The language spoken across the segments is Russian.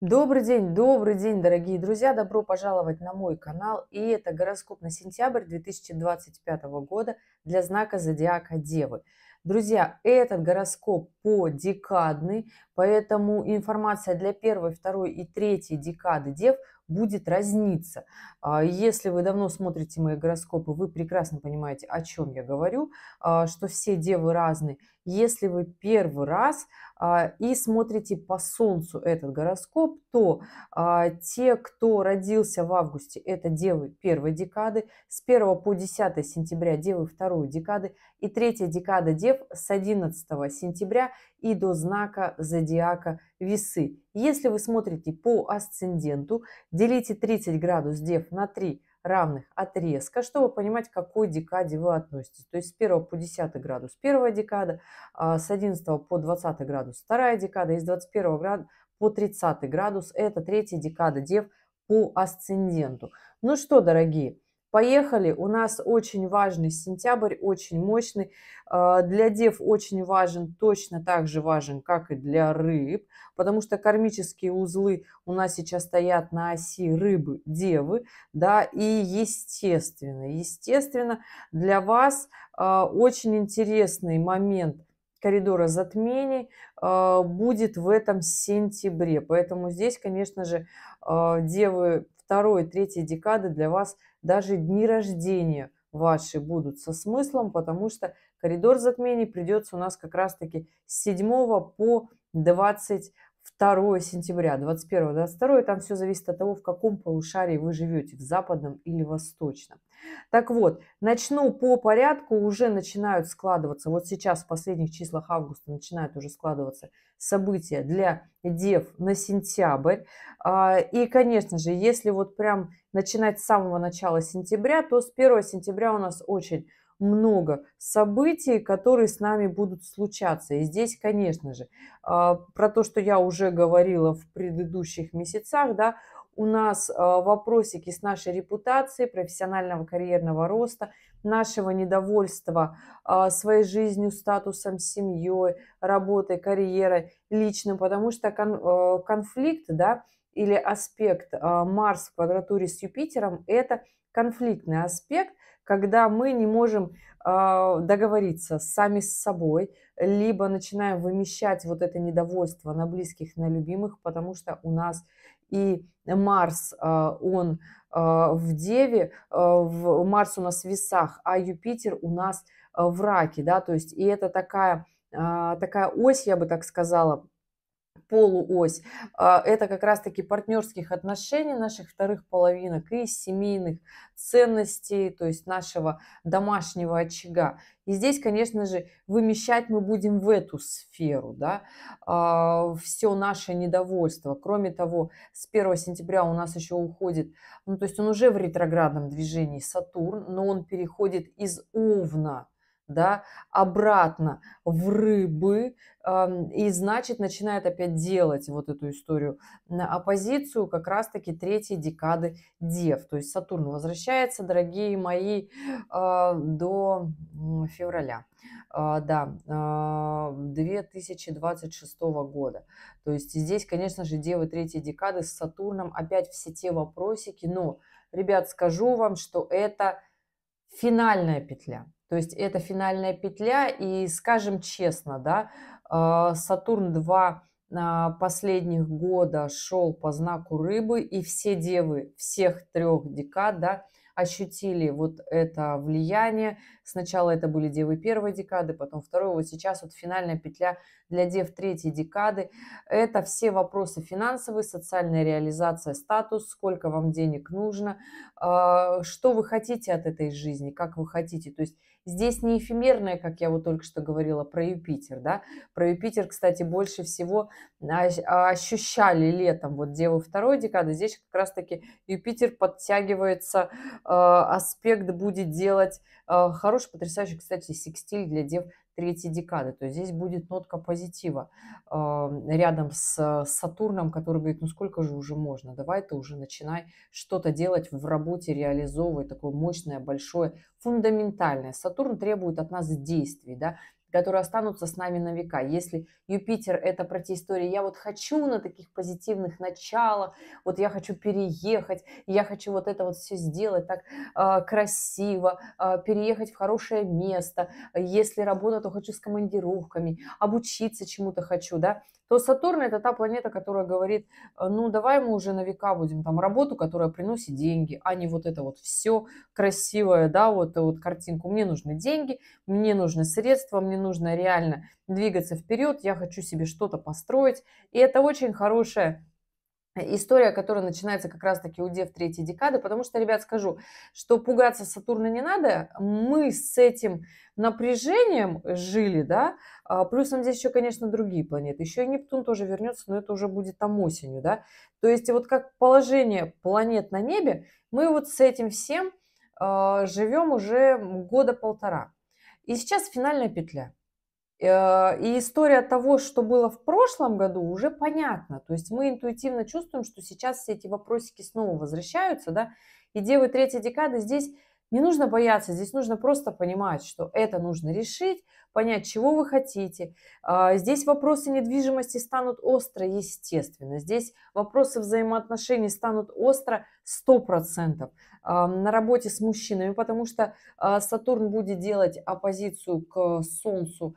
Добрый день, дорогие друзья! Добро пожаловать на мой канал. И это гороскоп на сентябрь 2025 года для знака зодиака Девы. Друзья, этот гороскоп по декадный, поэтому информация для первой, второй и третьей декады Дев будет разниться. Если вы давно смотрите мои гороскопы, вы прекрасно понимаете, о чем я говорю, что все Девы разные. Если вы первый раз и смотрите по Солнцу этот гороскоп, то те, кто родился в августе, это Девы первой декады, с 1 по 10 сентября Девы второй декады, и третья декада Дев с 11 сентября и до знака зодиака Весы. Если вы смотрите по асценденту, делите 30 градус Дев на 3 равных отрезка, чтобы понимать, к какой декаде вы относитесь. То есть с 1 по 10 градус первая декада, с 11 по 20 градус вторая декада, и с 21 по 30 градус это третья декада Дев по асценденту. Ну что, дорогие, поехали. У нас очень важный сентябрь, очень мощный. Для Дев очень важен, точно так же важен, как и для рыб, потому что кармические узлы у нас сейчас стоят на оси рыбы, Девы, да, и естественно, для вас очень интересный момент коридора затмений будет в этом сентябре. Поэтому здесь, конечно же, Девы второй, третьей декады для вас даже дни рождения ваши будут со смыслом, потому что коридор затмений придется у нас как раз-таки с 7 по 22 сентября, 21, 22, там все зависит от того, в каком полушарии вы живете, в западном или восточном. Так вот, начну по порядку, уже начинают складываться, вот сейчас в последних числах августа начинают уже складываться события для Дев на сентябрь. И, конечно же, если вот прям начинать с самого начала сентября, то с 1 сентября у нас очень много событий, которые с нами будут случаться. И здесь, конечно же, про то, что я уже говорила в предыдущих месяцах, да, у нас вопросики с нашей репутацией, профессионального карьерного роста, нашего недовольства своей жизнью, статусом, семьей, работой, карьерой, личным, потому что конфликт, да, или аспект Марс в квадратуре с Юпитером – это конфликтный аспект, когда мы не можем договориться сами с собой, либо начинаем вымещать вот это недовольство на близких, на любимых, потому что у нас и Марс, он в Деве, Марс у нас в Весах, а Юпитер у нас в Раке, да, то есть и это такая ось, я бы так сказала, полуось, это как раз-таки партнерских отношений наших вторых половинок и семейных ценностей, то есть нашего домашнего очага. И здесь, конечно же, вымещать мы будем в эту сферу, да, все наше недовольство. Кроме того, с 1 сентября у нас еще уходит, ну, то есть он уже в ретроградном движении Сатурн, но он переходит из Овна, да, обратно в Рыбы, и, значит, начинает опять делать вот эту историю на оппозицию как раз-таки третьей декады Дев. То есть Сатурн возвращается, дорогие мои, до февраля. Да, 2026 года. То есть здесь, конечно же, Девы третьей декады с Сатурном опять все те вопросики. Но, ребят, скажу вам, что это финальная петля. То есть это финальная петля, и скажем честно, да, Сатурн 2 последних года шел по знаку Рыбы, и все Девы всех трех декад, да, ощутили вот это влияние. Сначала это были Девы первой декады, потом второй, вот сейчас вот финальная петля для Дев третьей декады. Это все вопросы финансовые, социальная реализация, статус, сколько вам денег нужно, что вы хотите от этой жизни, как вы хотите. То есть здесь не эфемерное, как я вот только что говорила про Юпитер, да. Про Юпитер, кстати, больше всего ощущали летом вот Девы второй декады. Здесь как раз-таки Юпитер подтягивается, аспект будет делать хороший, потрясающий, кстати, секстиль для Дев третьей декады. То есть здесь будет нотка позитива рядом с Сатурном, который говорит, ну сколько же уже можно, давай ты уже начинай что-то делать в работе, реализовывать такое мощное, большое, фундаментальное. Сатурн требует от нас действий, да, которые останутся с нами на века. Если Юпитер — это про те истории, я вот хочу на таких позитивных началах, вот я хочу переехать, я хочу вот это вот все сделать так красиво, переехать в хорошее место, если работа, то хочу с командировками, обучиться чему-то хочу, да, то Сатурн — это та планета, которая говорит, ну, давай мы уже на века будем там работу, которая приносит деньги, а не вот это вот все красивое, да, вот картинку. Мне нужны деньги, мне нужны средства, мне нужно реально двигаться вперед, я хочу себе что-то построить. И это очень хорошая история, которая начинается как раз-таки у Дев третьей декады, потому что, ребят, скажу, что пугаться Сатурна не надо. Мы с этим напряжением жили, да, плюсом здесь еще, конечно, другие планеты. Еще и Нептун тоже вернется, но это уже будет там осенью, да. То есть вот как положение планет на небе, мы вот с этим всем живем уже года полтора. И сейчас финальная петля. И история того, что было в прошлом году, уже понятна. То есть мы интуитивно чувствуем, что сейчас все эти вопросики снова возвращаются, да. И Девы третьей декады здесь не нужно бояться, здесь нужно просто понимать, что это нужно решить, понять, чего вы хотите. Здесь вопросы недвижимости станут остро, естественно. Здесь вопросы взаимоотношений станут остро 100%. На работе с мужчинами, потому что Сатурн будет делать оппозицию к Солнцу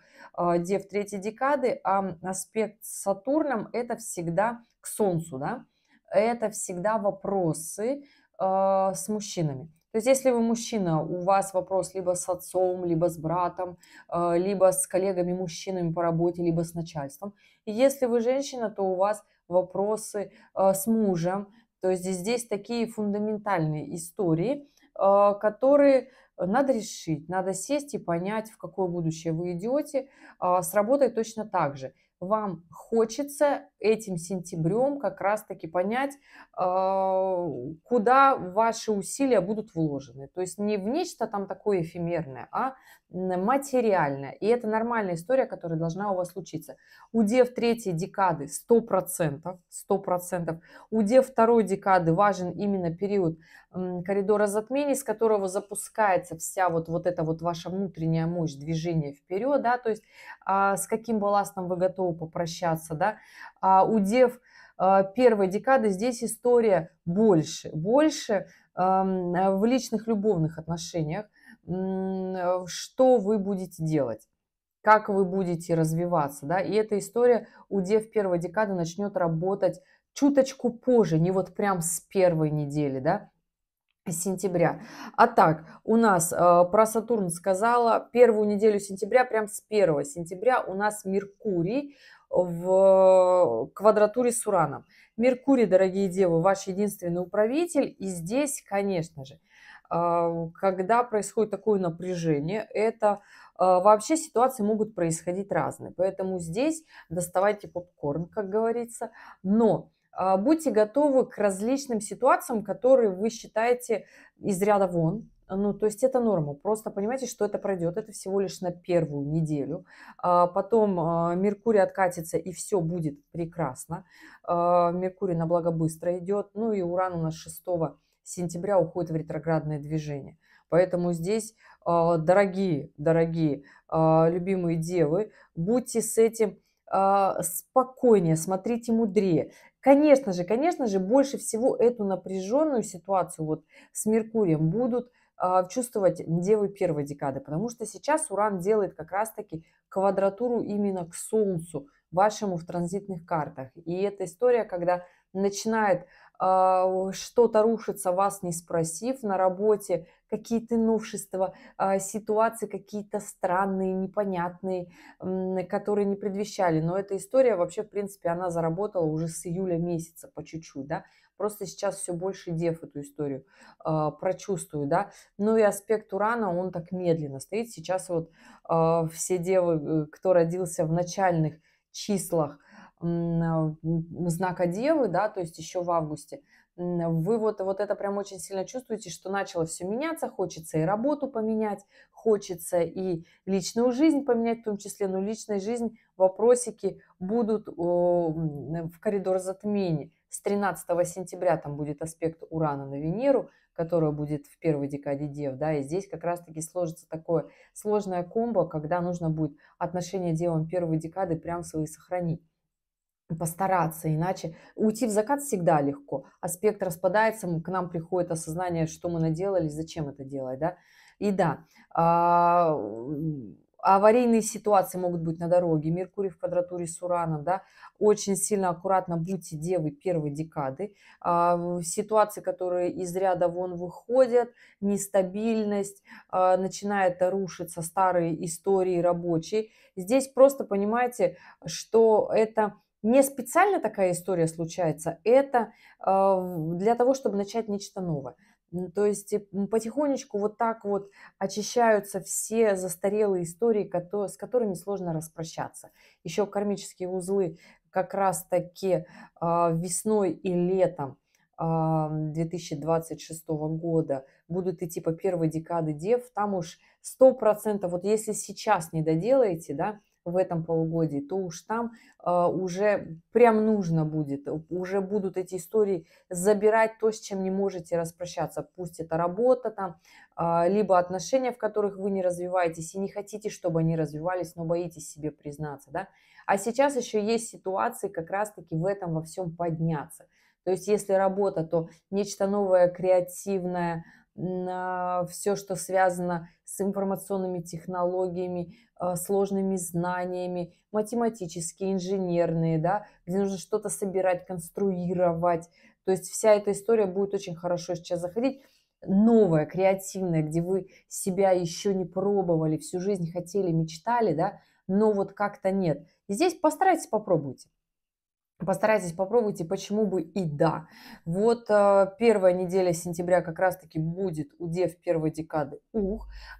Дев третьей декады, а аспект с Сатурном — это всегда к Солнцу, да, это всегда вопросы с мужчинами. То есть если вы мужчина, у вас вопрос либо с отцом, либо с братом, либо с коллегами-мужчинами по работе, либо с начальством. И если вы женщина, то у вас вопросы с мужем. То есть здесь такие фундаментальные истории, которые надо решить, надо сесть и понять, в какое будущее вы идете. С работой точно так же. Вам хочется этим сентябрем как раз-таки понять, куда ваши усилия будут вложены. То есть не в нечто там такое эфемерное, а материальное. И это нормальная история, которая должна у вас случиться. У Дев третьей декады 100%, 100%. У Дев второй декады важен именно период коридора затмений, с которого запускается вся вот эта вот ваша внутренняя мощь движения вперед, да, то есть с каким балластом вы готовы попрощаться, да. У Дев первой декады здесь история больше в личных любовных отношениях, что вы будете делать, как вы будете развиваться, да, и эта история у Дев первой декады начнет работать чуточку позже, не вот прям с первой недели, да, сентября. А так, у нас про Сатурн сказала, первую неделю сентября, прям с 1 сентября у нас Меркурий в квадратуре с Ураном. Меркурий, дорогие девы, ваш единственный управитель. И здесь, конечно же, когда происходит такое напряжение, это вообще ситуации могут происходить разные. Поэтому здесь доставайте попкорн, как говорится. Но будьте готовы к различным ситуациям, которые вы считаете из ряда вон. Ну, то есть это норма. Просто понимаете, что это пройдет. Это всего лишь на первую неделю. Потом Меркурий откатится, и все будет прекрасно. Меркурий на благо быстро идет. Ну и Уран у нас 6 сентября уходит в ретроградное движение. Поэтому здесь, дорогие, любимые девы, будьте с этим спокойнее, смотрите мудрее. Конечно же, больше всего эту напряженную ситуацию вот с Меркурием будут чувствовать девы первой декады, потому что сейчас Уран делает как раз-таки квадратуру именно к Солнцу, вашему в транзитных картах. И эта история, когда начинает что-то рушиться, вас не спросив на работе, какие-то новшества, ситуации какие-то странные, непонятные, которые не предвещали. Но эта история вообще, в принципе, она заработала уже с июля месяца по чуть-чуть, да. Просто сейчас все больше дев эту историю прочувствую, да. Ну и аспект Урана, он так медленно стоит. Сейчас вот все девы, кто родился в начальных числах знака Девы, да, то есть еще в августе, вы вот это прям очень сильно чувствуете, что начало все меняться, хочется и работу поменять, хочется и личную жизнь поменять в том числе, но личная жизнь, вопросики будут в коридор затмений. с 13 сентября там будет аспект Урана на Венеру, которая будет в первой декаде Дев, да, и здесь как раз-таки сложится такое сложное комбо, когда нужно будет отношения Девам первой декады прям свои сохранить. Постараться, иначе уйти в закат всегда легко. Аспект распадается, к нам приходит осознание, что мы наделали, зачем это делать, да. И да, аварийные ситуации могут быть на дороге, Меркурий в квадратуре с Ураном, да. Очень сильно аккуратно будьте девы первой декады. Ситуации, которые из ряда вон выходят, нестабильность, начинает рушиться старые истории рабочие. Здесь просто понимаете, что это не специально такая история случается, это для того, чтобы начать нечто новое. То есть потихонечку вот так вот очищаются все застарелые истории, с которыми сложно распрощаться. Еще кармические узлы как раз-таки весной и летом 2026 года будут идти по первой декады Дев. Там уж 100%, вот если сейчас не доделаете, да, в этом полугодии, то уж там уже прям нужно будет, уже будут эти истории забирать то, с чем не можете распрощаться. Пусть это работа там, либо отношения, в которых вы не развиваетесь и не хотите, чтобы они развивались, но боитесь себе признаться, да. А сейчас еще есть ситуации как раз-таки в этом во всем подняться. То есть если работа, то нечто новое, креативное, все, что связано с информационными технологиями, сложными знаниями, математические, инженерные, да, где нужно что-то собирать, конструировать. То есть вся эта история будет очень хорошо сейчас заходить. Новая, креативная, где вы себя еще не пробовали, всю жизнь хотели, мечтали, да, но вот как-то нет. И здесь постарайтесь, попробуйте. Постарайтесь, попробуйте, почему бы и да. Вот первая неделя сентября как раз-таки будет у Дев первой декады.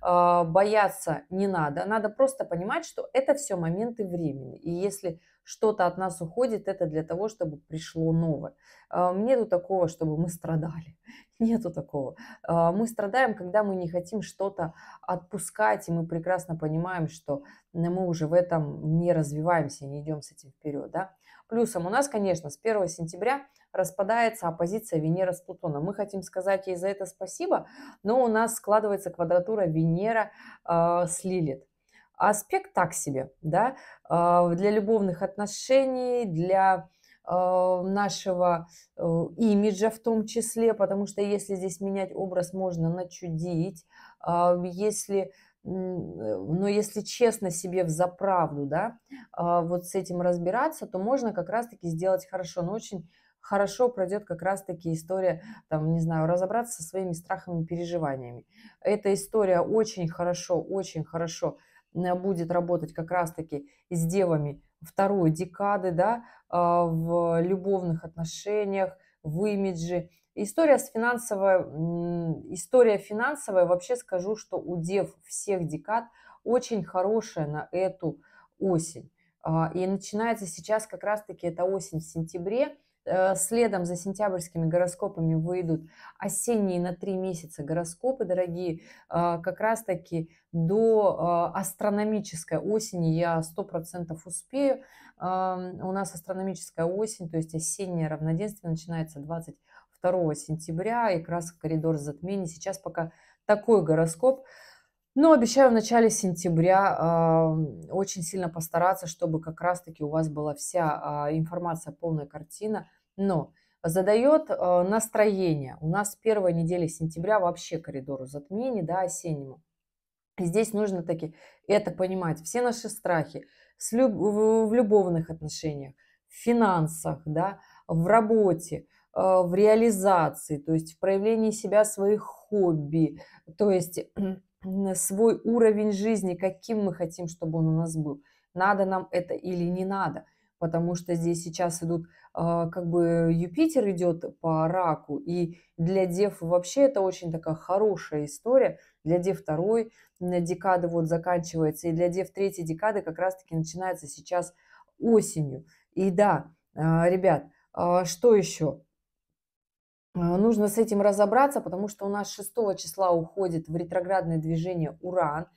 Бояться не надо. Надо просто понимать, что это все моменты времени. И если что-то от нас уходит, это для того, чтобы пришло новое. Нету такого, чтобы мы страдали. Нету такого. Мы страдаем, когда мы не хотим что-то отпускать, и мы прекрасно понимаем, что мы уже в этом не развиваемся, не идем с этим вперед, да. Плюсом у нас, конечно, с 1 сентября распадается оппозиция Венера с Плутоном. Мы хотим сказать ей за это спасибо, но у нас складывается квадратура Венера с Лилит. Аспект так себе, да, для любовных отношений, для нашего имиджа в том числе, потому что если здесь менять образ, можно начудить. Если, но если честно себе взаправду, да, вот с этим разбираться, то можно как раз-таки сделать хорошо. Но очень хорошо пройдет как раз-таки история, там, не знаю, разобраться со своими страхами и переживаниями. Эта история очень хорошо будет работать как раз-таки с девами второй декады, да, в любовных отношениях, в имидже. История финансовая, вообще скажу, что у дев всех декад очень хорошая на эту осень. И начинается сейчас как раз-таки эта осень в сентябре. Следом за сентябрьскими гороскопами выйдут осенние на 3 месяца гороскопы, дорогие. Как раз-таки до астрономической осени я 100% успею. У нас астрономическая осень, то есть осеннее равноденствие начинается 22 сентября, и как раз коридор затмений. Сейчас пока такой гороскоп. Но обещаю в начале сентября очень сильно постараться, чтобы как раз-таки у вас была вся информация, полная картина. Но задает настроение. У нас первая неделя сентября вообще коридору затмений, да, осеннему. И здесь нужно таки это понимать. Все наши страхи в любовных отношениях, в финансах, да, в работе, в реализации, то есть в проявлении себя, своих хобби, то есть свой уровень жизни, каким мы хотим, чтобы он у нас был. Надо нам это или не надо, потому что здесь сейчас идут, как бы Юпитер идет по раку, и для дев вообще это очень такая хорошая история, для дев второй декады вот заканчивается, и для дев третьей декады как раз-таки начинается сейчас осенью. И да, ребят, что еще? Нужно с этим разобраться, потому что у нас 6 числа уходит в ретроградное движение Уран.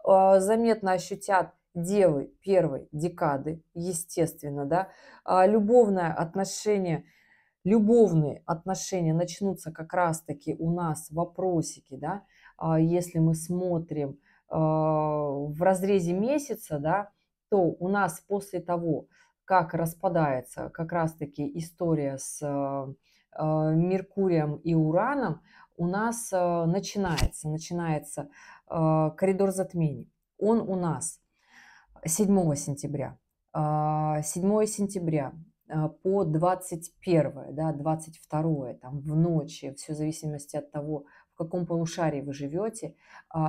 Заметно ощутят девы первой декады, естественно, да. Любовное отношение любовные отношения начнутся как раз-таки у нас вопросики, да, если мы смотрим в разрезе месяца, да, то у нас после того, как распадается как раз-таки история с Меркурием и Ураном, у нас начинается коридор затмений. Он у нас 7 сентября. 7 сентября по 21, да, 22 там в ночи, все в зависимости от того, в каком полушарии вы живете,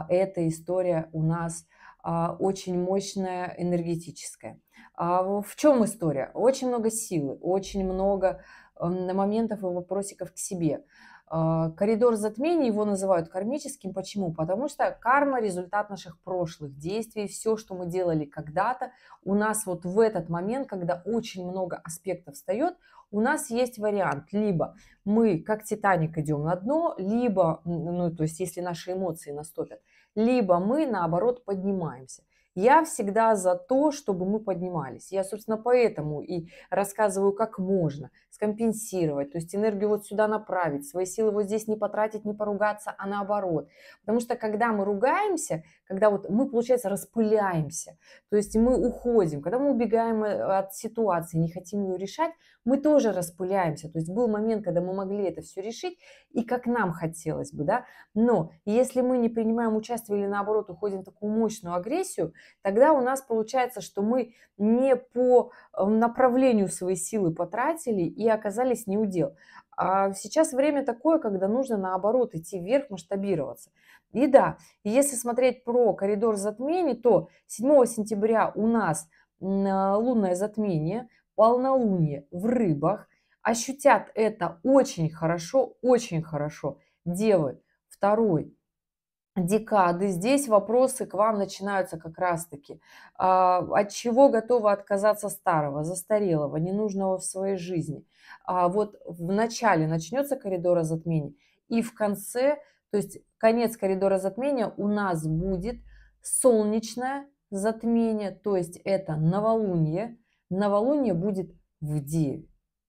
эта история у нас очень мощная, энергетическая. В чем история? Очень много силы, очень много моментов и вопросиков к себе. Коридор затмений его называют кармическим. Почему? Потому что карма – результат наших прошлых действий. Все, что мы делали когда-то, у нас вот в этот момент, когда очень много аспектов встает, у нас есть вариант. Либо мы, как Титаник, идем на дно, либо, ну, то есть если наши эмоции наступят, либо мы, наоборот, поднимаемся. Я всегда за то, чтобы мы поднимались. Я, собственно, поэтому и рассказываю, как можно скомпенсировать, то есть энергию вот сюда направить, свои силы вот здесь не потратить, не поругаться, а наоборот. Потому что когда мы ругаемся, когда вот мы, получается, распыляемся, то есть мы уходим, когда мы убегаем от ситуации, не хотим ее решать, мы тоже распыляемся. То есть был момент, когда мы могли это все решить, и как нам хотелось бы, да. Но если мы не принимаем участие или наоборот уходим в такую мощную агрессию, тогда у нас получается, что мы не по направлению своей силы потратили и оказались не у дел. А сейчас время такое, когда нужно наоборот идти вверх, масштабироваться. И да, если смотреть про коридор затмений, то 7 сентября у нас лунное затмение, полнолуние в рыбах. Ощутят это очень хорошо девы второй декады. Здесь вопросы к вам начинаются как раз-таки. От чего готовы отказаться старого, застарелого, ненужного в своей жизни. Вот в начале начнется коридора затмений, и в конце, то есть конец коридора затмения у нас будет солнечное затмение, то есть это новолуние. Новолуние будет в Деве.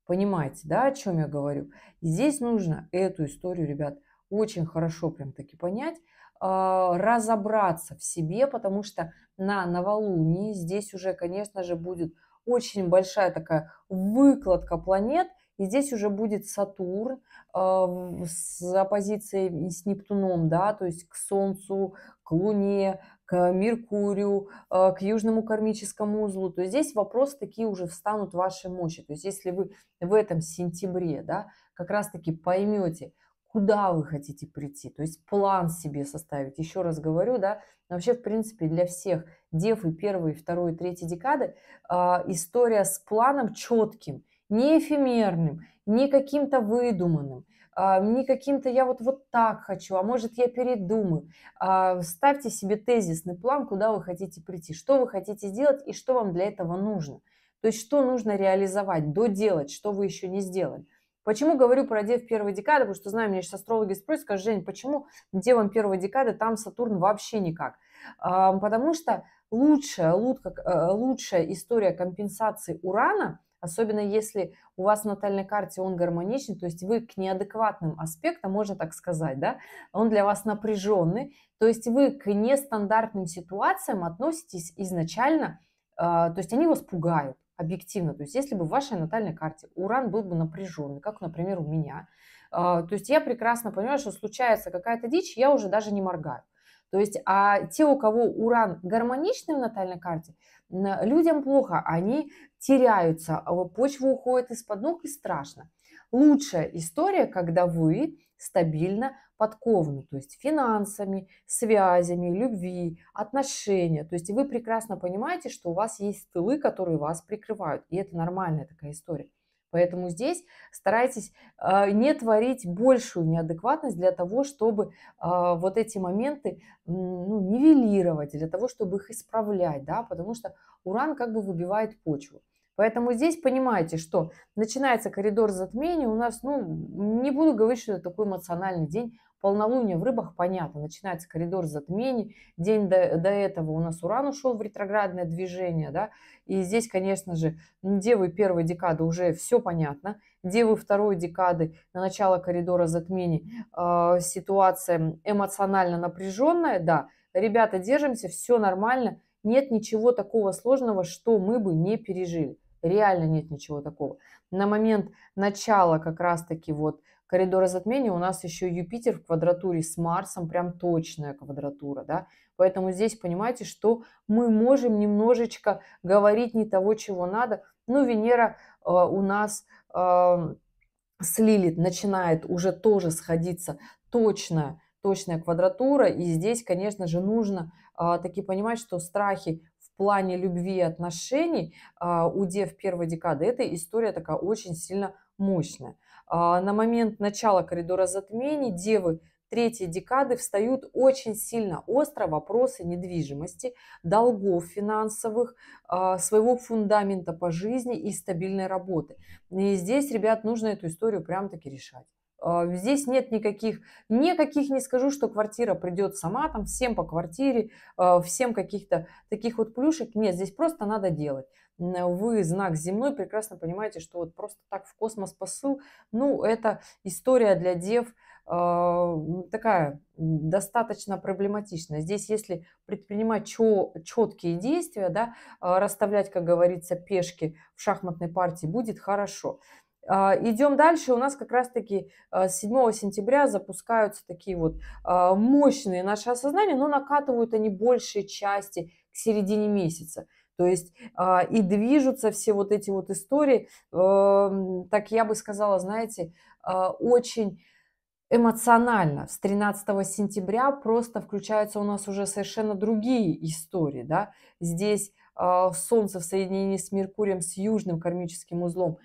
Понимаете, да, о чем я говорю? И здесь нужно эту историю, ребят, очень хорошо прям таки понять, разобраться в себе, потому что на новолунии здесь уже, конечно же, будет очень большая такая выкладка планет, и здесь уже будет Сатурн с оппозицией с Нептуном, да, то есть к Солнцу, к Луне, к Меркурию, к южному кармическому узлу. То есть здесь вопросы такие уже встанут в вашей мощи. То есть если вы в этом сентябре, да, как раз-таки поймете, куда вы хотите прийти, то есть план себе составить. Еще раз говорю, да, вообще, в принципе, для всех дев и первой, и второй, и третьей декады история с планом четким, не эфемерным, не каким-то выдуманным, не каким-то я вот так хочу, а может я передумаю. Ставьте себе тезисный план, куда вы хотите прийти, что вы хотите сделать и что вам для этого нужно. То есть что нужно реализовать, доделать, что вы еще не сделали. Почему говорю про дев первой декады? Потому что, знаю, меня сейчас астрологи спросят, скажут: Жень, почему девам первой декады там Сатурн вообще никак? Потому что лучшая история компенсации Урана, особенно если у вас в натальной карте он гармоничный, то есть вы к неадекватным аспектам, можно так сказать, да, он для вас напряженный, то есть вы к нестандартным ситуациям относитесь изначально, то есть они вас пугают объективно. То есть если бы в вашей натальной карте Уран был бы напряженный, как, например, у меня, то есть я прекрасно понимаю, что случается какая-то дичь, я уже даже не моргаю. То есть, а те, у кого Уран гармоничный в натальной карте, людям плохо, они теряются, почва уходит из-под ног и страшно. Лучшая история, когда вы стабильно подкованы, то есть финансами, связями, любви, отношения. То есть вы прекрасно понимаете, что у вас есть тылы, которые вас прикрывают. И это нормальная такая история. Поэтому здесь старайтесь не творить большую неадекватность для того, чтобы вот эти моменты нивелировать, для того, чтобы их исправлять, да, потому что Уран как бы выбивает почву. Поэтому здесь понимаете, что начинается коридор затмения у нас, не буду говорить, что это такой эмоциональный день, полнолуние в рыбах, понятно, начинается коридор затмений. День до этого у нас Уран ушел в ретроградное движение, да, и здесь, конечно же, девы первой декады уже все понятно. Девы второй декады на начало коридора затмений ситуация эмоционально напряженная, да, ребята, держимся, все нормально, нет ничего такого сложного, что мы бы не пережили. Реально нет ничего такого. На момент начала как раз-таки вот коридора затмения у нас еще Юпитер в квадратуре с Марсом, прям точная квадратура, да. Поэтому здесь понимаете, что мы можем немножечко говорить не того, чего надо. Ну, Венера у нас с Лилит начинает уже тоже сходиться точная квадратура. И здесь, конечно же, нужно таки понимать, что страхи в плане любви и отношений у дев первой декады, эта история такая очень сильно мощная. На момент начала коридора затмений девы третьей декады встают очень сильно остро вопросы недвижимости, долгов финансовых, своего фундамента по жизни и стабильной работы. И здесь, ребят, нужно эту историю прям-таки решать. Здесь нет никаких не скажу, что квартира придет сама, там всем по квартире, всем каких-то таких вот плюшек. Нет, здесь просто надо делать. Вы, знак земной, прекрасно понимаете, что вот просто так в космос посыл, ну, это история для дев такая достаточно проблематичная. Здесь, если предпринимать четкие действия, да, расставлять, как говорится, пешки в шахматной партии, будет хорошо. Идем дальше. У нас как раз-таки с 7 сентября запускаются такие вот мощные наши осознания, но накатывают они большей части к середине месяца. То есть и движутся все вот эти вот истории, так я бы сказала, знаете, очень эмоционально. С 13 сентября просто включаются у нас уже совершенно другие истории, да. Здесь Солнце в соединении с Меркурием, с южным кармическим узлом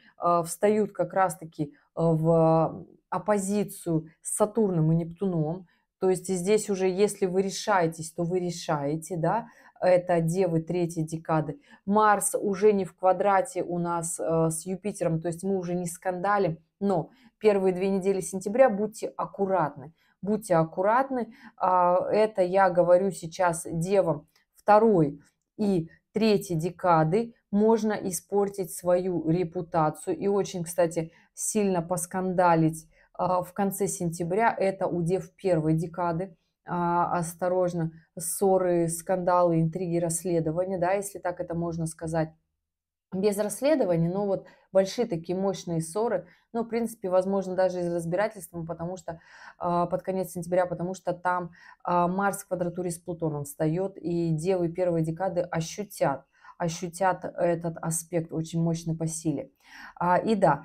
встают как раз-таки в оппозицию с Сатурном и Нептуном. То есть здесь уже, если вы решаетесь, то вы решаете, да, это девы третьей декады. Марс уже не в квадрате у нас с Юпитером, то есть мы уже не скандалим, но первые 2 недели сентября будьте аккуратны. Будьте аккуратны. Это я говорю сейчас девам второй и третьей декады. Можно испортить свою репутацию и очень, кстати, сильно поскандалить в конце сентября. Это у дев первой декады. Осторожно, ссоры, скандалы, интриги, расследования, да, если так это можно сказать. Без расследований, но вот большие такие мощные ссоры, ну, в принципе, возможно, даже из разбирательства, потому что под конец сентября, потому что там Марс в квадратуре с Плутоном встает, и девы первой декады ощутят этот аспект очень мощный по силе. И да,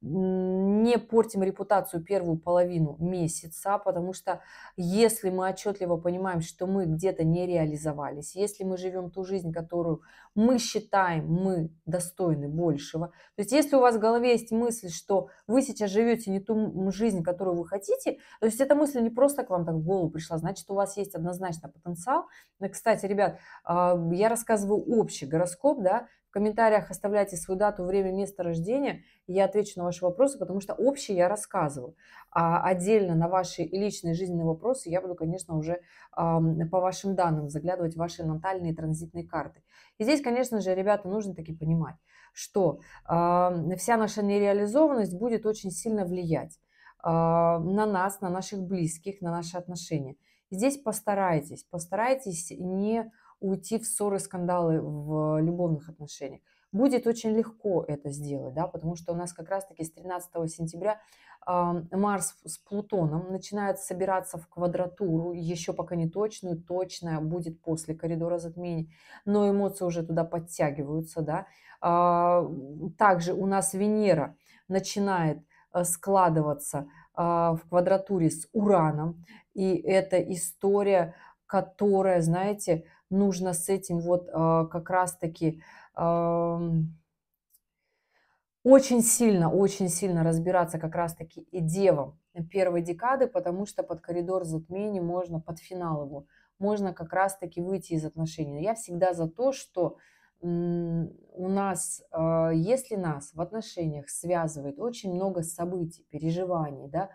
не портим репутацию первую половину месяца, потому что если мы отчетливо понимаем, что мы где-то не реализовались, если мы живем ту жизнь, которую мы считаем, мы достойны большего. То есть если у вас в голове есть мысль, что вы сейчас живете не ту жизнь, которую вы хотите, то есть эта мысль не просто к вам так в голову пришла, значит, у вас есть однозначно потенциал. Кстати, ребят, я рассказываю общий гороскоп, да, в комментариях оставляйте свою дату, время, место рождения, и я отвечу на ваши вопросы, потому что общий я рассказываю. А отдельно на ваши личные жизненные вопросы я буду, конечно, уже по вашим данным заглядывать в ваши натальные транзитные карты. И здесь, конечно же, ребята, нужно таки понимать, что вся наша нереализованность будет очень сильно влиять на нас, на наших близких, на наши отношения. И здесь постарайтесь не уйти в ссоры, скандалы в любовных отношениях. Будет очень легко это сделать, да, потому что у нас как раз-таки с 13 сентября Марс с Плутоном начинает собираться в квадратуру, еще пока не точную, точная будет после коридора затмений, но эмоции уже туда подтягиваются, да. Также у нас Венера начинает складываться в квадратуре с Ураном, и это история, которая, знаете, нужно с этим вот как раз-таки очень сильно разбираться как раз-таки и девам первой декады, потому что под коридор затмений можно, под финал его, можно как раз-таки выйти из отношений. Я всегда за то, что у нас, если нас в отношениях связывает очень много событий, переживаний, да,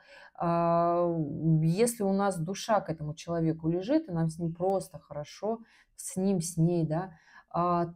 если у нас душа к этому человеку лежит, и нам с ним просто хорошо, с ним, с ней, да,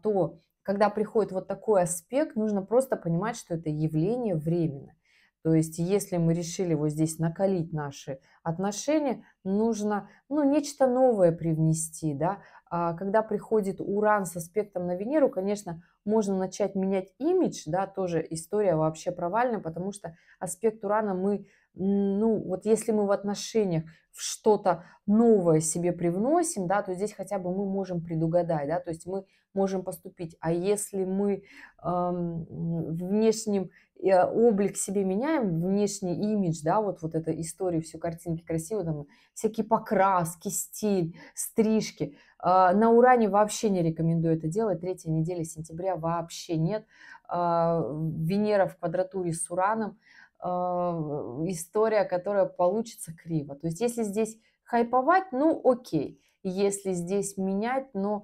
то когда приходит вот такой аспект, нужно просто понимать, что это явление временно. То есть, если мы решили вот здесь накалить наши отношения, нужно, ну, нечто новое привнести, да. Когда приходит Уран с аспектом на Венеру, конечно, можно начать менять имидж, да, тоже история вообще провальная, потому что аспект Урана мы, ну, вот если мы в отношениях что-то новое себе привносим, да, то здесь хотя бы мы можем предугадать, да, то есть мы можем поступить. А если мы внешним облик себе меняем, внешний имидж, да, вот эта история, все картинки красивые, там, всякие покраски, стиль, стрижки. На Уране вообще не рекомендую это делать. 3-я неделя сентября вообще нет. Венера в квадратуре с Ураном. История, которая получится криво. То есть если здесь хайповать, ну окей. Если здесь менять, но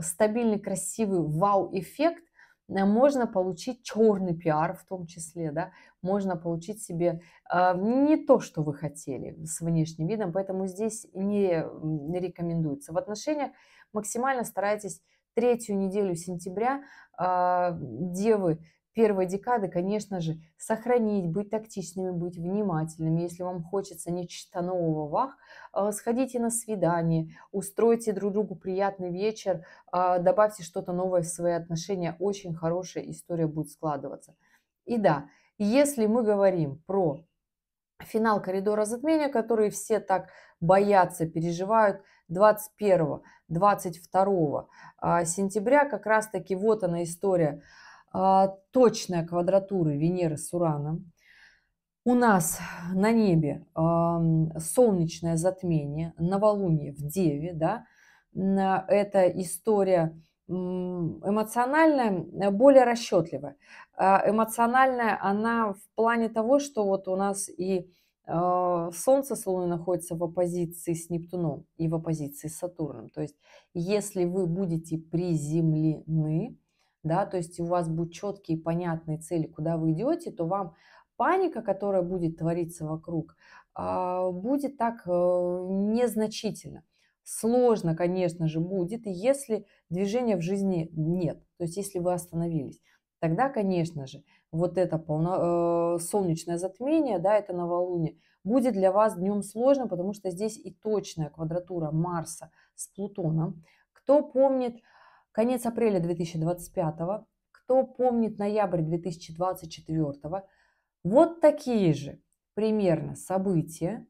стабильный, красивый вау-эффект, можно получить черный пиар в том числе, да, можно получить себе не то, что вы хотели с внешним видом, поэтому здесь не рекомендуется. В отношениях максимально старайтесь 3-ю неделю сентября, девы первой декады, конечно же, сохранить, быть тактичными, быть внимательными. Если вам хочется нечто нового, сходите на свидание, устройте друг другу приятный вечер, добавьте что-то новое в свои отношения, очень хорошая история будет складываться. И да, если мы говорим про финал коридора затмения, который все так боятся, переживают 21-22 сентября, как раз-таки вот она история точная квадратура Венеры с Ураном. У нас на небе солнечное затмение, новолуние в Деве, да, это история эмоциональная, более расчетливая. Эмоциональная она в плане того, что вот у нас и Солнце с Луной находится в оппозиции с Нептуном и в оппозиции с Сатурном. То есть если вы будете приземлены, да, то есть у вас будут четкие понятные цели, куда вы идете, то вам паника, которая будет твориться вокруг, будет так незначительно. Сложно, конечно же, будет, если движения в жизни нет, то есть если вы остановились. Тогда, конечно же, вот это солнечное затмение, да, это новолуние, будет для вас днем сложно, потому что здесь и точная квадратура Марса с Плутоном. Кто помнит конец апреля 2025, кто помнит ноябрь 2024, вот такие же примерно события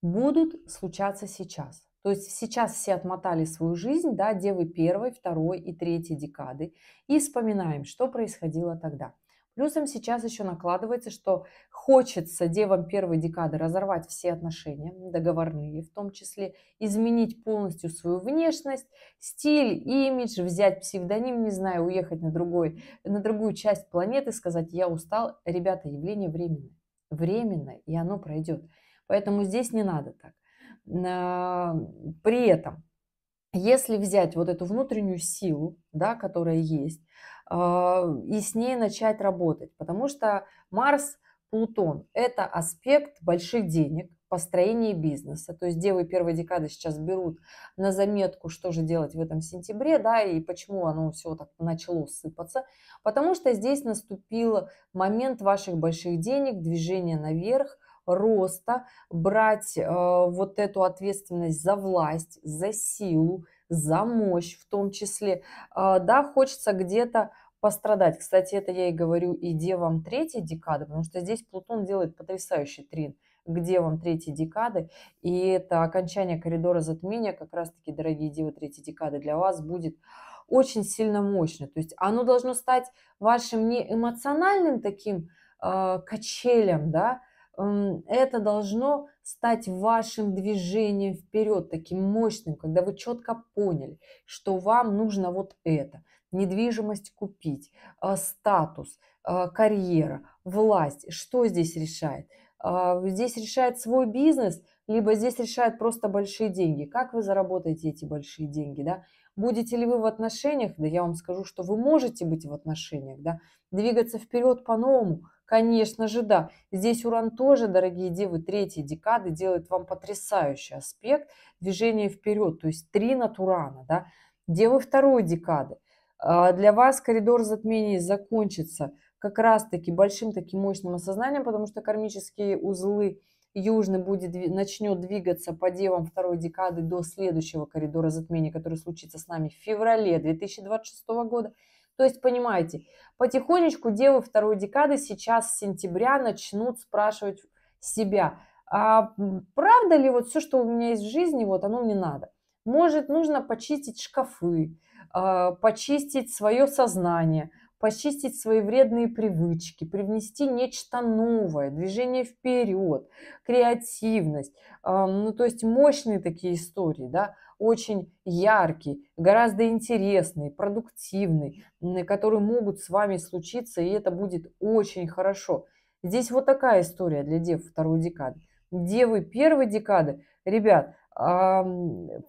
будут случаться сейчас. То есть сейчас все отмотали свою жизнь, да, девы первой, второй и третьей декады, и вспоминаем, что происходило тогда. Плюсом сейчас еще накладывается, что хочется девам первой декады разорвать все отношения, договорные в том числе, изменить полностью свою внешность, стиль, имидж, взять псевдоним, не знаю, уехать на другую часть планеты, сказать, я устал. Ребята, явление временное. Временно, и оно пройдет. Поэтому здесь не надо так. При этом, если взять вот эту внутреннюю силу, да, которая есть, и с ней начать работать, потому что Марс, Плутон– это аспект больших денег, построения бизнеса. То есть девы первой декады сейчас берут на заметку, что же делать в этом сентябре, да, и почему оно все так начало сыпаться. Потому что здесь наступил момент ваших больших денег, движения наверх, роста, брать вот эту ответственность за власть, за силу, за мощь в том числе. Да, хочется где-то пострадать. Кстати, это я и говорю и девам 3-й декады, потому что здесь Плутон делает потрясающий трин к девам 3-й декады. И это окончание коридора затмения, как раз-таки, дорогие девы 3-й декады, для вас будет очень сильно мощно. То есть оно должно стать вашим не эмоциональным таким качелем, да, это должно стать вашим движением вперед, таким мощным, когда вы четко поняли, что вам нужно вот это. Недвижимость купить, статус, карьера, власть. Что здесь решает? Здесь решает свой бизнес, либо здесь решает просто большие деньги. Как вы заработаете эти большие деньги, да? Будете ли вы в отношениях? Да я вам скажу, что вы можете быть в отношениях, да. Двигаться вперед по-новому? Конечно же, да. Здесь Уран тоже, дорогие девы, третьей декады делает вам потрясающий аспект движения вперед, то есть трин от Урана, да. Девы второй декады. Для вас коридор затмений закончится как раз-таки большим таким мощным осознанием, потому что кармические узлы Южный начнет двигаться по девам второй декады до следующего коридора затмения, который случится с нами в феврале 2026 года. То есть, понимаете, потихонечку девы второй декады сейчас с сентября начнут спрашивать себя, правда ли вот все, что у меня есть в жизни, вот оно мне надо? Может, нужно почистить шкафы, почистить свое сознание, почистить свои вредные привычки, привнести нечто новое, движение вперед, креативность. Ну, то есть мощные такие истории, да, очень яркие, гораздо интересные, продуктивные, которые могут с вами случиться, и это будет очень хорошо. Здесь вот такая история для дев второй декады. Девы первой декады, ребят,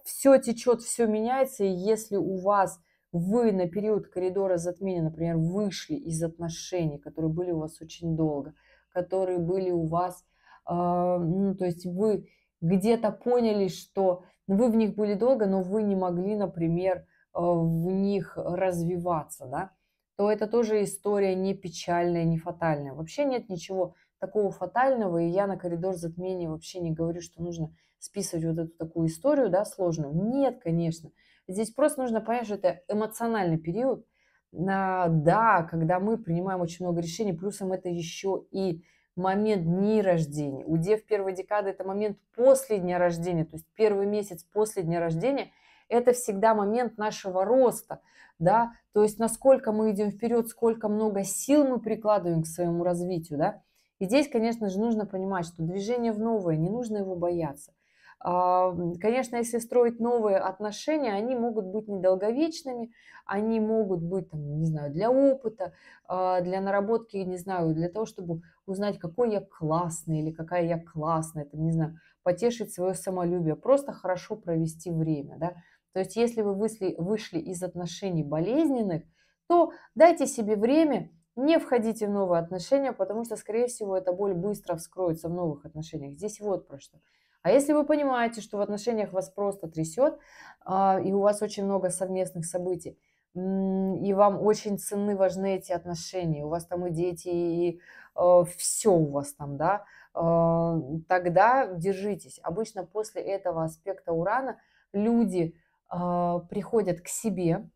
все течет, все меняется, и если у вас вы на период коридора затмения, например, вышли из отношений, которые были у вас очень долго, которые были у вас, ну, то есть вы где-то поняли, что вы в них были долго, но вы не могли, например, в них развиваться, да, то это тоже история не печальная, не фатальная. Вообще нет ничего такого фатального, и я на коридор затмения вообще не говорю, что нужно списывать вот эту такую историю, да, сложную. Нет, конечно. Здесь просто нужно понять, что это эмоциональный период. Да, когда мы принимаем очень много решений, плюсом это еще и момент дней рождения. У дев первой декады это момент после дня рождения, то есть первый месяц после дня рождения – это всегда момент нашего роста, да, то есть насколько мы идем вперед, сколько много сил мы прикладываем к своему развитию, да. И здесь, конечно же, нужно понимать, что движение в новое, не нужно его бояться. Конечно, если строить новые отношения, они могут быть недолговечными, они могут быть, там, не знаю, для опыта, для наработки, не знаю, для того, чтобы узнать, какой я классный или какая я классная, там, не знаю, потешить свое самолюбие, просто хорошо провести время, да. То есть если вы вышли из отношений болезненных, то дайте себе время, не входите в новые отношения, потому что, скорее всего, эта боль быстро вскроется в новых отношениях. Здесь вот про что. А если вы понимаете, что в отношениях вас просто трясет, и у вас очень много совместных событий, и вам очень ценны, важны эти отношения, у вас там и дети, и все у вас там, да, тогда держитесь. Обычно после этого аспекта Урана люди приходят к себе,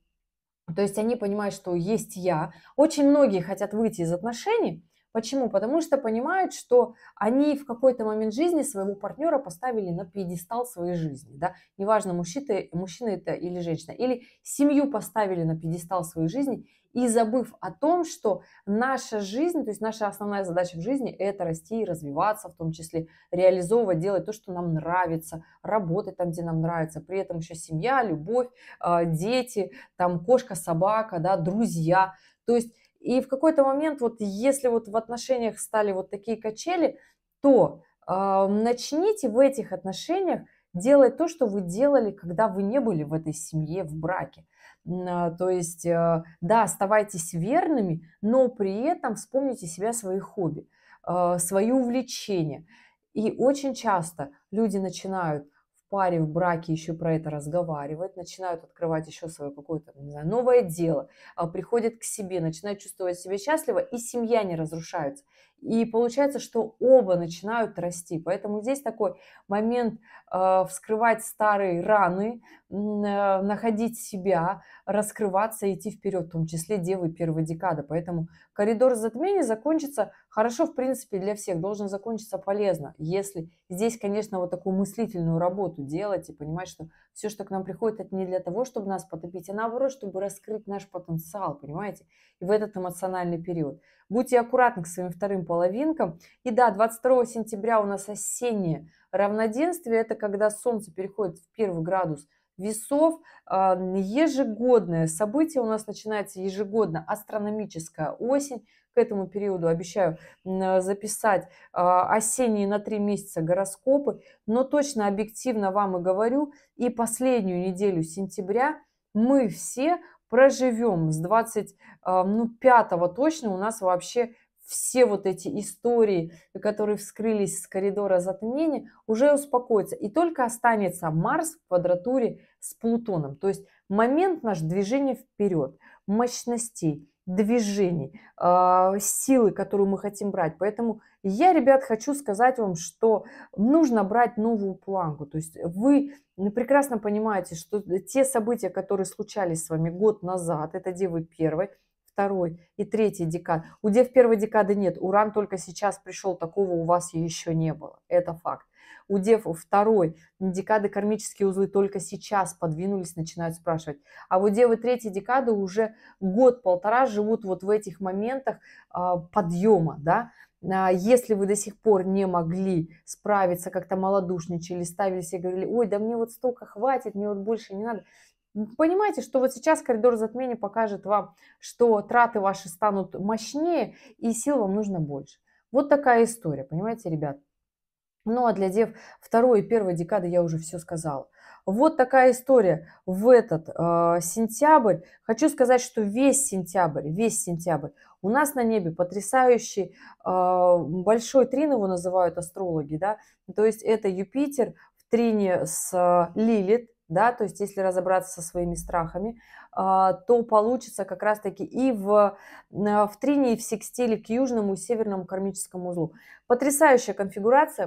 то есть они понимают, что есть я. Очень многие хотят выйти из отношений. Почему? Потому что понимают, что они в какой-то момент жизни своего партнера поставили на пьедестал своей жизни. Да? Неважно, мужчина это или женщина. Или семью поставили на пьедестал своей жизни и забыв о том, что наша жизнь, то есть наша основная задача в жизни – это расти и развиваться, в том числе реализовывать, делать то, что нам нравится, работать там, где нам нравится. При этом еще семья, любовь, дети, там кошка, собака, да, друзья. То есть и в какой-то момент, вот если вот в отношениях стали вот такие качели, то начните в этих отношениях делать то, что вы делали, когда вы не были в этой семье, в браке. То есть, да, оставайтесь верными, но при этом вспомните себя, свои хобби, свои увлечения. И очень часто люди начинают в паре, в браке еще про это разговаривать, начинают открывать еще свое какое-то, не знаю, новое дело, приходят к себе, начинают чувствовать себя счастливо, и семья не разрушается. И получается, что оба начинают расти. Поэтому здесь такой момент вскрывать старые раны, находить себя, раскрываться, идти вперед, в том числе девы первой декады. Поэтому коридор затмений закончится хорошо, в принципе, для всех, должен закончиться полезно, если здесь, конечно, вот такую мыслительную работу делать и понимать, что все, что к нам приходит, это не для того, чтобы нас потопить, а наоборот, чтобы раскрыть наш потенциал, понимаете, и в этот эмоциональный период. Будьте аккуратны к своим вторым половинкам. И да, 22 сентября у нас осеннее равноденствие, это когда Солнце переходит в первый градус Весов, ежегодное событие у нас начинается ежегодно, астрономическая осень. К этому периоду обещаю записать осенние на 3 месяца гороскопы, но точно объективно вам и говорю, и последнюю неделю сентября мы все проживем с 25 точно у нас вообще все вот эти истории, которые вскрылись с коридора затмения, уже успокоятся. И только останется Марс в квадратуре с Плутоном. То есть момент наш движения вперед, мощностей, движений, силы, которую мы хотим брать. Поэтому я, ребят, хочу сказать вам, что нужно брать новую планку. То есть вы прекрасно понимаете, что те события, которые случались с вами год назад, это девы первой, второй и третьей декады. У дев первой декады нет. Уран только сейчас пришел, такого у вас еще не было. Это факт. У дев второй декады кармические узлы только сейчас подвинулись, начинают спрашивать. А вот девы третьей декады уже год-полтора живут вот в этих моментах подъема, да. Если вы до сих пор не могли справиться, как-то малодушничали, ставили себе, говорили, ой, да мне вот столько хватит, мне вот больше не надо. Понимаете, что вот сейчас коридор затмения покажет вам, что траты ваши станут мощнее и сил вам нужно больше. Вот такая история, понимаете, ребят? Ну, а для дев второй и первой декады я уже все сказала. Вот такая история в этот сентябрь. Хочу сказать, что весь сентябрь у нас на небе потрясающий большой трин, его называют астрологи, да, то есть это Юпитер в трине с Лилит, да, то есть если разобраться со своими страхами, то получится как раз-таки и в трине, и в секстиле к южному и северному кармическому узлу. Потрясающая конфигурация,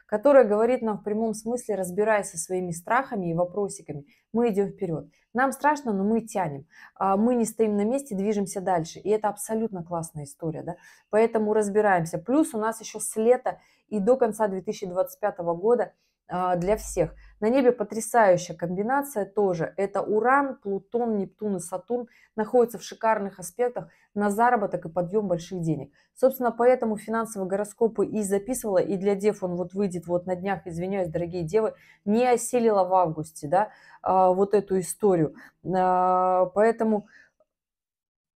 которая говорит нам в прямом смысле, разбираясь со своими страхами и вопросиками, мы идем вперед. Нам страшно, но мы тянем. Мы не стоим на месте, движемся дальше. И это абсолютно классная история, да? Поэтому разбираемся. Плюс у нас еще с лета и до конца 2025 года для всех. На небе потрясающая комбинация тоже. Это Уран, Плутон, Нептун и Сатурн находятся в шикарных аспектах на заработок и подъем больших денег. Собственно, поэтому финансовые гороскопы и записывала, и для дев он вот выйдет вот на днях, извиняюсь, дорогие девы, не осилила в августе, да, вот эту историю. Поэтому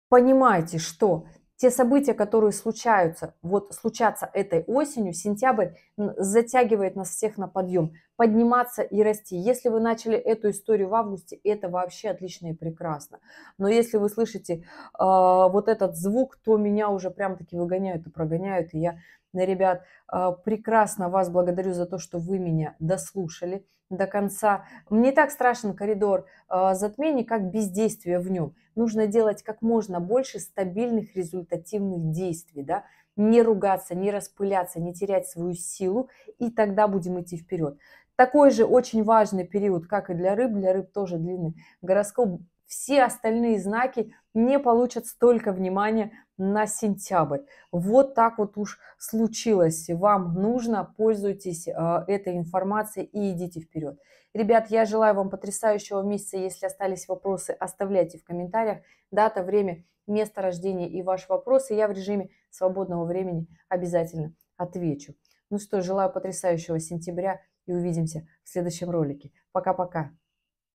понимайте, что те события, которые случаются, вот случатся этой осенью, сентябрь затягивает нас всех на подъем, подниматься и расти. Если вы начали эту историю в августе, это вообще отлично и прекрасно. Но если вы слышите вот этот звук, то меня уже прям таки выгоняют и прогоняют. И я, ребят, прекрасно вас благодарю за то, что вы меня дослушали до конца. Мне так страшен коридор затмений, как бездействие в нем. Нужно делать как можно больше стабильных результативных действий, да? Не ругаться, не распыляться, не терять свою силу, и тогда будем идти вперед. Такой же очень важный период, как и для рыб тоже длинный гороскоп. Все остальные знаки не получат столько внимания на сентябрь. Вот так вот уж случилось. Вам нужно, пользуйтесь этой информацией и идите вперед. Ребят, я желаю вам потрясающего месяца. Если остались вопросы, оставляйте в комментариях. Дата, время, место рождения и ваш вопрос. И я в режиме свободного времени обязательно отвечу. Ну что, желаю потрясающего сентября и увидимся в следующем ролике. Пока-пока.